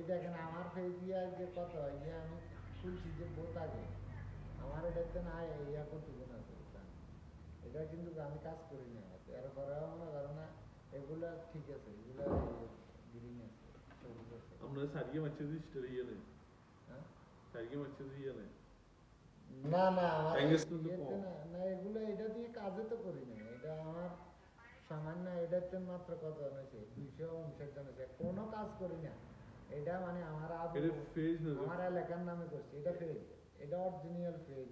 দেখেন আমার ফেস দিয়ে যে কত যে আমি খুলছি যে বোত আগে আমার এটাতে না ইয়া কতগুণ আছে বুঝছেন? এটা কিন্তু আমি কাজ করি না এরপরেও মনে করো না এগুলা ঠিক আছে, এগুলা গ্রিন আছে, সবুজ আছে। আমরা সারিয়ে মারছে স্টোরি ইয়ে নেই, হ্যাঁ সারিয়ে মারছে ইয়ে নেই। না না আমার Engagement তো ইয়েতে কম। না না এগুলো এটা দিয়ে কাজে তো করি না, এটা আমার সামান্য এটাতে মাত্র কত হয়েছে 259 জন আছে, কোনো কাজ করি না। এটা মানে আমার এটা ফেজ না, আমার এলাকার নামে করছি, এটা ফেজ, এটা অরিজিনাল ফেজ,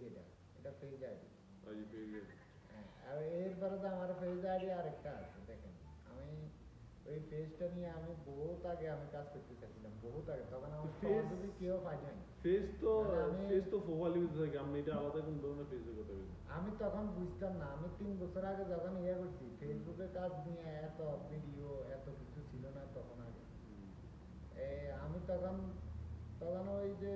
এটা ফেজ আইডি। আজ পেয়ে গেছে। হ্যাঁ আর এরপরে তো আমার ফেজ আইডি আরেকটা আছে দেখেন, আমি ওই ফেজটা নিয়ে আমি বহুত আগে আমি কাজ করতে চাইছিলাম, বহুত আগে, তখন আমার ফেজ যদি কেউ পাই নাই। ফেজ তো মানে আমি ফেজ তো প্রোফাইলে ভিতরে থাকে, আমরা এটা আলাদা কোন ধরনের ফেজের কথা বলি। আমি তখন বুঝতাম না, আমি 3 বছর আগে যখন ইয়ে করছি ফেসবুকে কাজ নিয়ে, এত ভিডিও এত কিছু ছিল না তখন আগে। আমি তখন তখন ওই যে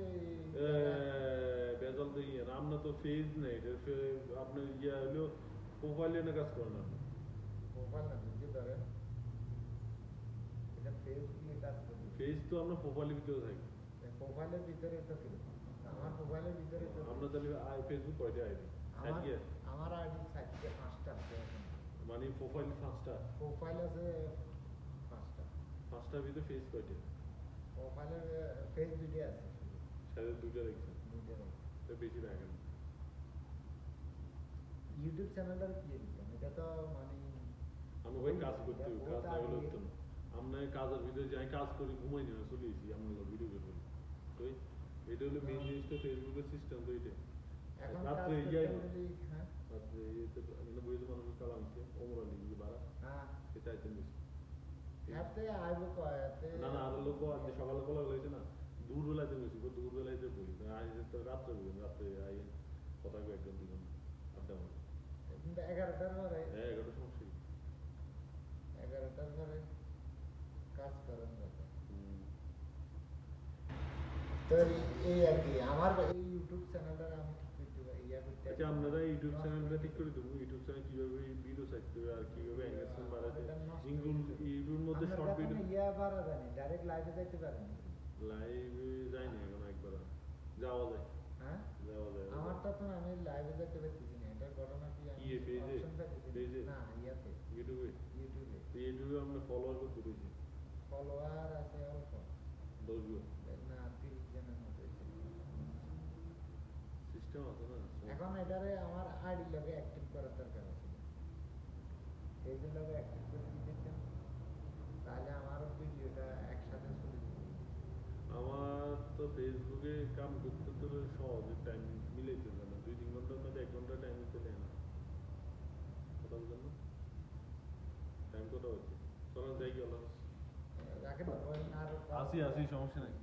বেজাল তো ইয়ে না, আপনার তো ফেজ নেই, এটা আপনার ইয়ে হলো প্রোফাইলে না কাজ করেন আপনি। প্রোফাইল না বুঝতে পারেন, এটা ফেস দিয়ে কাজ করি। ফেজ তো আপনার প্রোফাইলের ভিতরে থাকে। প্রোফাইলের ভিতরে তো কি আমার প্রোফাইলের ভিতরে তো আপনার তাহলে ফেসবুক কয়টা আইডি? আমার আমার আইডি 5টা আছে এখন। মানে প্রোফাইল 5টা, প্রোফাইল আছে 5টা। 5টার ভিতরে ফেজ কয়টা? প্রোফাইলের ফেস ভিডিও আছে সাথে 2টা দেখছেন, দুইটা। তো বেশি রাখেন। ইউটিউব চ্যানেলটা কি দিতাম, এটা তো মানে আমরা ভাই কাজ করতে হবে, কাজ না হলে হতো না। আমরা কাজের ভিতরে যাই, কাজ করি, ঘুমাই না, চলে এসি আমরা ভিডিও বের করি। তো এটা হলো মেইন জিনিসটা, ফেসবুকের সিস্টেম তো এটা। এখন রাত্রে কাজ যাই করতে হলে হ্যাঁ রাত্রে এতে মানে বইতে মানুষের কালাম আছে ওমর আলী বাড়া, হ্যাঁ এটা আইতেন বেশি। এতে আইব কয় এতে না না আর লোক আজকে সকালে কলা হয়েছে না, দূরবেলাতে বেশি, দূরবেলাতে বলি আইসে তো রাত্রে বলি, রাত্রে আই কথা কই একদম 2 ঘন্টা আড্ডা মারি। কিন্তু 11টার পরে হ্যাঁ 11টার সমস্যা কি? 11টার পরে কাজ করেন যাতে। তো এই আর কি আমার এই ইউটিউব চ্যানেলটা আমি ঠিক করতে পারি, ইয়া করতে আচ্ছা আপনারা ইউটিউব চ্যানেলটা ঠিক করে দেবো, ইউটিউব চ্যানেল কিভাবে ভিডিও ছাড়তে হবে আর কিভাবে এঙ্গেজমেন্ট বাড়াতে, ইউটিউবের মধ্যে শর্ট ভিডিও। ইয়া বাড়া যায় না, ডাইরেক্ট লাইভে যাইতে পারেন। লাইভে যাই না এখন, একবার যাওয়া যায়। হ্যাঁ যাওয়া যায়। আমার তখন আমি লাইভে যেতে পারতেছি না, এটার ঘটনা কি আমি ইয়ে পেজে অপশন পাইতেছি পেজে না, ইয়াতে ইউটিউবে ইউটিউবে ইউটিউবে আমরা ফলোয়ার করতে পেরেছি ফলোয়ার আছে অল্প 10 জন। না 30 জনের মতো হয়েছে। সিস্টেম আছে না এখন এটারে আমার আইডি লগে অ্যাক্টিভ করার দরকার আছে, পেজের লগে অ্যাক্টিভ করে দিতেছেন তাহলে আমারও ভিডিওটা একসাথে চলে যাবে। আমার তো ফেসবুকে কাম করতে তো সহজে টাইম মিলাইতে না, 2-3 ঘন্টার মধ্যে 1 ঘন্টা টাইম দিতে দেয় না। কথা বলছেন না, টাইম কত হচ্ছে? চলেন যাই কি আল্লাহ রাখেন আর আসি সমস্যা নাই।